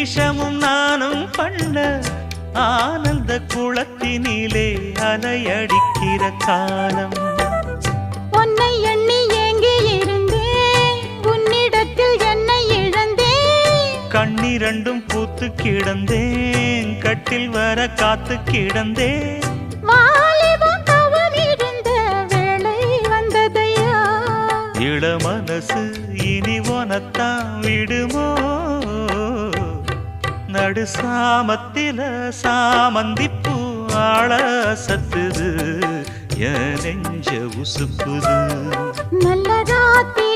நிமிஷமும் நானும் பண்ண ஆனந்த குளத்தினிலே அலையடிக்கிற காலம். உன்னை எண்ணி ஏங்கி இருந்தேன், உன்னிடத்தில் என்னை இழந்தேன். கண்ணிரண்டும் பூத்து கிடந்தேன், கட்டில் வர காத்து கிடந்தேன். வாலிபம் தவம் இருந்த வேளை வந்ததையா, இள மனசு இனி உனத்தான் விடுமோ? நடு சாமத்தில சாமந்திப்பூ ஆள சத்துது, என் நெஞ்ச உசுப்புது. நல்ல ராத்திரி